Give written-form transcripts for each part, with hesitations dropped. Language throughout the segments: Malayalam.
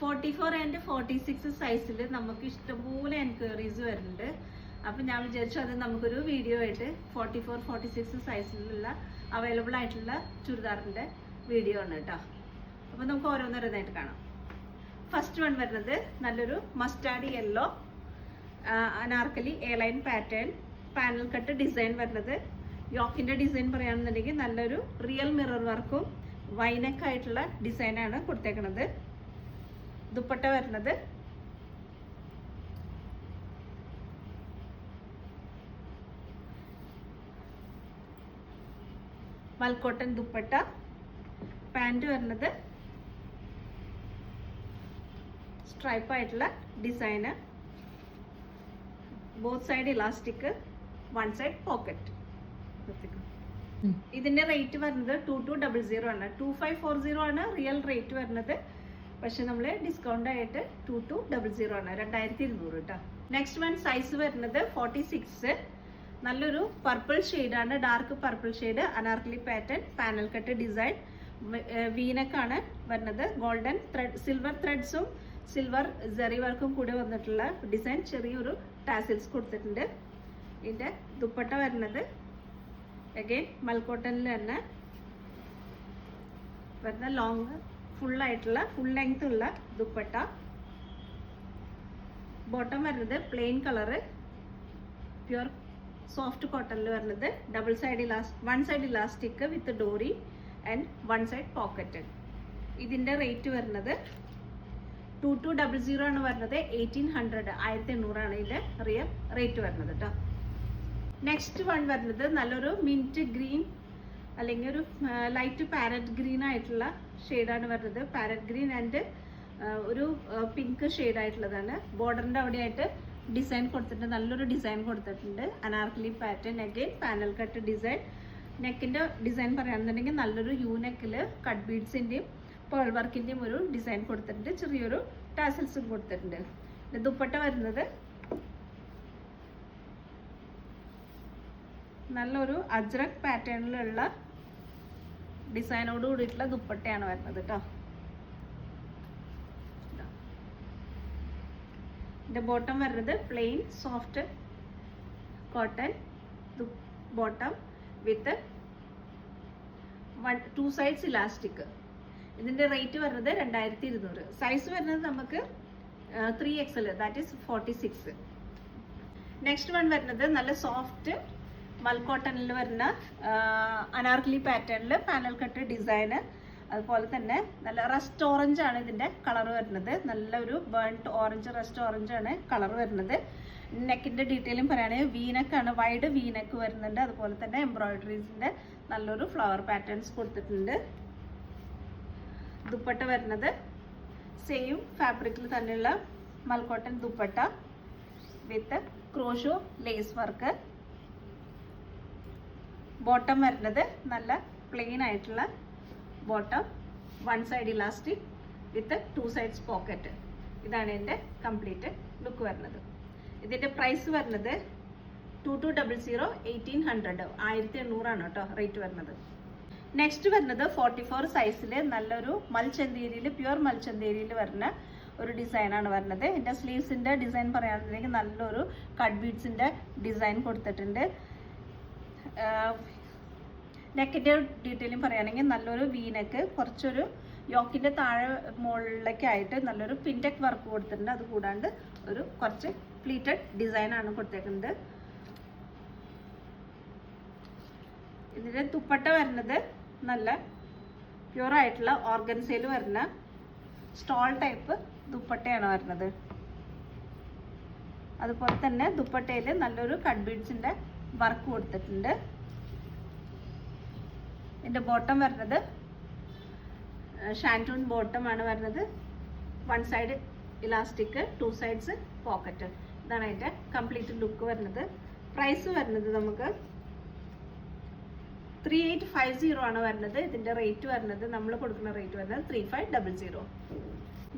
44 ആൻഡ് 46 സൈസിൽ നമുക്ക് ഇഷ്ടംപോലെ എൻക്വയറീസ് വരുന്നുണ്ട്. അപ്പം ഞാൻ വിചാരിച്ചു അത് നമുക്കൊരു വീഡിയോ ആയിട്ട് 44, 46 സൈസിലുള്ള അവൈലബിൾ ആയിട്ടുള്ള ചുരിദാറിൻ്റെ വീഡിയോ ആണ് കേട്ടോ. അപ്പം നമുക്ക് ഓരോന്നോരോന്നായിട്ട് കാണാം. ഫസ്റ്റ് വൺ വരുന്നത് നല്ലൊരു mustard yellow Anarkali A line pattern panel cut design വരുന്നത്. യോക്കിൻ്റെ ഡിസൈൻ പറയുകയാണെന്നുണ്ടെങ്കിൽ നല്ലൊരു റിയൽ മിറർ വർക്കും വൈനക്ക് ആയിട്ടുള്ള ഡിസൈനാണ് കൊടുത്തേക്കുന്നത്. ദുപ്പട്ട വരുന്നത് മൽക്കോട്ടൻ ദുപ്പട്ട. പാൻറ് വരുന്നത് സ്ട്രൈപ്പ് ആയിട്ടുള്ള design. Both side elastic, one side pocket. ഇതിന്റെ റേറ്റ് വരുന്നത് 2200 ആണ്. 2540 ആണ് റിയൽ റേറ്റ് വരുന്നത്. പക്ഷെ നമ്മൾ ഡിസ്കൗണ്ട് ആയിട്ട് 2200 ആണ്, 2200 കേട്ടോ. നെക്സ്റ്റ് വൺ സൈസ് വരുന്നത് 46. നല്ലൊരു പർപ്പിൾ ഷെയ്ഡാണ്, dark purple shade, anarkali pattern panel cut design. വീനക്കാണ് വരുന്നത്. ഗോൾഡൻ ത്രെഡ്, സിൽവർ ത്രെഡ്സും സിൽവർ ജെറി വർക്കും കൂടി വന്നിട്ടുള്ള ഡിസൈൻ. ചെറിയൊരു ടാസിൽസ് കൊടുത്തിട്ടുണ്ട്. ഇതിന്റെ ദുപ്പട്ട വരുന്നത് അഗൈൻ മൽക്കോട്ടനിൽ തന്നെ വരുന്ന ലോങ് ഫുള്ളായിട്ടുള്ള ഫുൾ ലെങ്ത് ഉള്ള ദുപ്പട്ട. ബോട്ടം വരുന്നത് പ്ലെയിൻ കളറ് പ്യുർ സോഫ്റ്റ് കോട്ടണിൽ വരുന്നത്. Double side one side elastic with Dory and one side pocket. ഇതിൻ്റെ റേറ്റ് വരുന്നത് 2200 ആണ് വരുന്നത്. 1800, 1800 ആണ് ഇതിൻ്റെ റിയൽ റേറ്റ് വരുന്നത് കേട്ടോ. നെക്സ്റ്റ് വൺ വരുന്നത് നല്ലൊരു മിൻറ്റ് ഗ്രീൻ അല്ലെങ്കിൽ ഒരു ലൈറ്റ് പാരറ്റ് ഗ്രീൻ ആയിട്ടുള്ള ഷെയ്ഡാണ് വരുന്നത്. പാരറ്റ് ഗ്രീൻ ആൻഡ് ഒരു പിങ്ക് ഷെയ്ഡ് ആയിട്ടുള്ളതാണ്. ബോർഡറിൻ്റെ അവിടെയായിട്ട് ഡിസൈൻ കൊടുത്തിട്ടുണ്ട്, നല്ലൊരു ഡിസൈൻ കൊടുത്തിട്ടുണ്ട്. Anarkali pattern again panel cut design. നെക്കിൻ്റെ ഡിസൈൻ പറയുകയാണെന്നുണ്ടെങ്കിൽ നല്ലൊരു യു നെക്കിൽ കട്ട് ബീഡ്സിൻ്റെയും പേൾ വർക്കിൻ്റെയും ഒരു ഡിസൈൻ കൊടുത്തിട്ടുണ്ട്. ചെറിയൊരു ടാസൽസും കൊടുത്തിട്ടുണ്ട്. ദുപ്പട്ട വരുന്നത് നല്ലൊരു അജ്രക് പാറ്റേണിലുള്ള ഡിസൈനോട് കൂടിയിട്ടുള്ള ദുപ്പട്ടയാണ് വരുന്നത് കേട്ടോ. ഇതിന്റെ ബോട്ടം വരുന്നത് plain soft cotton bottom with 2 sides elastic. ഇതിന്റെ റേറ്റ് വരുന്നത് 2200. സൈസ് വരുന്നത് നമുക്ക് 3XL, that is 46. Next one വരുന്നത് നല്ല സോഫ്റ്റ് മൽക്കോട്ടണിൽ വരുന്ന അനാർക്കലി പാറ്റേണിൽ പാനൽ കട്ട് ഡിസൈന്. അതുപോലെ തന്നെ നല്ല റസ്റ്റ് ഓറഞ്ച് ആണ് ഇതിൻ്റെ കളർ വരുന്നത്. നല്ലൊരു ബേൺഡ് ഓറഞ്ച്, റസ്റ്റ് ഓറഞ്ച് ആണ് കളർ വരുന്നത്. നെക്കിൻ്റെ ഡീറ്റെയിലും പറയുകയാണെങ്കിൽ വീനക്കാണ്, വൈഡ് വീനക്ക് വരുന്നുണ്ട്. അതുപോലെ തന്നെ എംബ്രോയിഡറീസിൻ്റെ നല്ലൊരു ഫ്ലവർ പാറ്റേൺസ് കൊടുത്തിട്ടുണ്ട്. ദുപ്പട്ട വരുന്നത് സെയിം ഫാബ്രിക്കിൽ തന്നെയുള്ള മൽക്കോട്ടൻ ദുപ്പട്ട വിത്ത് ക്രോഷോ ലേസ് വർക്ക്. ബോട്ടം വരുന്നത് നല്ല പ്ലെയിൻ ആയിട്ടുള്ള ബോട്ടം, വൺ സൈഡ് ഇലാസ്റ്റിക് വിത്ത് 2 സൈഡ്സ് പോക്കറ്റ്. ഇതാണ് ഇതിൻ്റെ കംപ്ലീറ്റ് ലുക്ക് വരുന്നത്. ഇതിൻ്റെ പ്രൈസ് വരുന്നത് 2200, 1800, 1800 ആണ് കേട്ടോ റേറ്റ് വരുന്നത്. നെക്സ്റ്റ് വരുന്നത് 44 സൈസിൽ നല്ലൊരു മൽച്ചന്തേരിയിൽ പ്യുർ മൽച്ചന്തേരിയിൽ വരുന്ന ഒരു ഡിസൈനാണ് വരുന്നത്. ഇതിൻ്റെ സ്ലീവ്സിൻ്റെ ഡിസൈൻ പറയുകയാണെന്നുണ്ടെങ്കിൽ നല്ലൊരു കട്ട് ബീഡ്സിൻ്റെ ഡിസൈൻ കൊടുത്തിട്ടുണ്ട്. നെക്കിൻ്റെ ഡീറ്റെയിലും പറയുകയാണെങ്കിൽ നല്ലൊരു വീനക്ക്, കുറച്ചൊരു യോക്കിൻ്റെ താഴെ മുകളിലേക്കായിട്ട് നല്ലൊരു പിൻടെക് വർക്ക് കൊടുത്തിട്ടുണ്ട്. അതുകൂടാണ്ട് ഒരു കുറച്ച് പ്ലീറ്റഡ് ഡിസൈനാണ് കൊടുത്തേക്കുന്നത്. ഇതിൻ്റെ ദുപ്പട്ട വരുന്നത് നല്ല പ്യുർ ആയിട്ടുള്ള ഓർഗൻസയിൽ വരുന്ന സ്റ്റോൾ ടൈപ്പ് ദുപ്പട്ടയാണ് വരുന്നത്. അതുപോലെ തന്നെ ദുപ്പട്ടയിൽ നല്ലൊരു കട്ട് ബീഡ്സിൻ്റെ വർക്ക് കൊടുത്തിട്ടുണ്ട്. ഇതിൻ്റെ ബോട്ടം വരുന്നത് ഷാൻറ്റൂൺ ബോട്ടം ആണ് വരുന്നത്. One side elastic, 2 sides pocket. ഇതാണ് അതിൻ്റെ കംപ്ലീറ്റ് ലുക്ക് വരുന്നത്. പ്രൈസ് വരുന്നത് നമുക്ക് 3850 ആണ് വരുന്നത്. ഇതിൻ്റെ റേറ്റ് വരുന്നത് നമ്മൾ കൊടുക്കുന്ന റേറ്റ് വരുന്നത് 3500.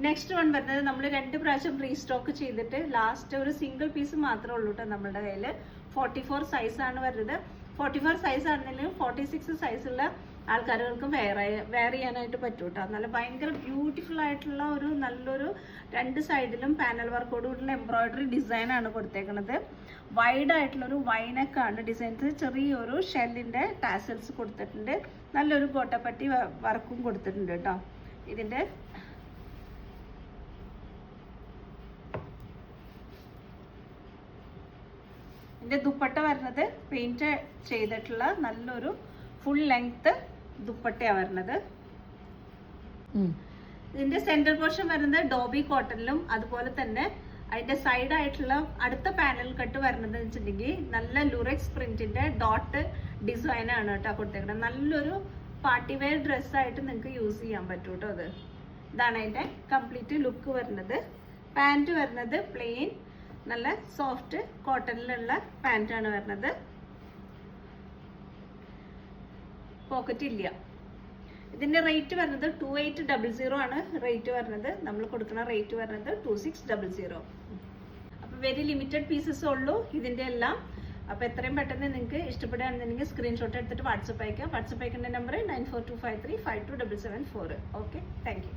നെക്സ്റ്റ് വൺ വരുന്നത് നമ്മൾ 2 പ്രാവശ്യം റീസ്റ്റോക്ക് ചെയ്തിട്ട് ലാസ്റ്റ് ഒരു സിംഗിൾ പീസ് മാത്രമേ ഉള്ളൂ കേട്ടോ നമ്മുടെ കയ്യിൽ. 44 സൈസാണ് വരുന്നത്. 44 സൈസ് ആണെങ്കിലും 46 സൈസുള്ള ആൾക്കാരുകൾക്കും വെയർ ചെയ്യാനായിട്ട് പറ്റും കേട്ടോ. നല്ല ഭയങ്കര ബ്യൂട്ടിഫുൾ ആയിട്ടുള്ള ഒരു നല്ലൊരു 2 സൈഡിലും പാനൽ വർക്കോട് കൂടിയുള്ള എംബ്രോയിഡറി ഡിസൈനാണ് കൊടുത്തേക്കുന്നത്. വൈഡ് ആയിട്ടുള്ളൊരു വൈനക്കാണ് ഡിസൈൻസ്. ചെറിയൊരു ഷെല്ലിൻ്റെ ടാസൽസ് കൊടുത്തിട്ടുണ്ട്. നല്ലൊരു ഗോട്ടപ്പട്ടി വർക്കും കൊടുത്തിട്ടുണ്ട് കേട്ടോ. ഇതിൻ്റെ ദുപ്പട്ട വരുന്നത് പെയിന്റ് ചെയ്തിട്ടുള്ള നല്ലൊരു ഫുൾ ലെങ്ത് ദുപ്പട്ടയാണ് വരുന്നത്. ഇതിന്റെ സെന്റർ പോർഷൻ വരുന്നത് ഡോബി കോട്ടണിലും അതുപോലെ തന്നെ അതിന്റെ സൈഡ് ആയിട്ടുള്ള അടുത്ത പാനൽ കട്ട് വരുന്നത് വെച്ചിട്ടുണ്ടെങ്കിൽ നല്ല ലുറക്സ് പ്രിന്റിന്റെ ഡോട്ട് ഡിസൈൻ ആണ് കേട്ടോ കൊടുത്തേക്കുന്നത്. നല്ലൊരു പാർട്ടി വെയർ ഡ്രസ്സായിട്ട് നിങ്ങൾക്ക് യൂസ് ചെയ്യാൻ പറ്റും കേട്ടോ. ഇതാണ് അതിന്റെ കംപ്ലീറ്റ് ലുക്ക് വരുന്നത്. പാൻറ് വരുന്നത് പ്ലെയിൻ നല്ല സോഫ്റ്റ് കോട്ടണിലുള്ള പാൻറ്റാണ് വരുന്നത്. പോക്കറ്റ് ഇല്ല. ഇതിന്റെ റേറ്റ് വരുന്നത് 2800 ആണ് റേറ്റ് വരുന്നത്. നമ്മൾ കൊടുക്കുന്ന റേറ്റ് വരുന്നത് 2600. അപ്പൊ വെരി ലിമിറ്റഡ് പീസസ് ഉള്ളൂ ഇതിന്റെ എല്ലാം. അപ്പൊ എത്രയും പെട്ടെന്ന് നിങ്ങൾക്ക് ഇഷ്ടപ്പെടുകയാണെന്നുണ്ടെങ്കിൽ സ്ക്രീൻഷോട്ട് എടുത്തിട്ട് വാട്സപ്പ് അയക്കാം. വാട്സപ്പ് അയക്കേണ്ട നമ്പർ 9425352774. Okay, thank you.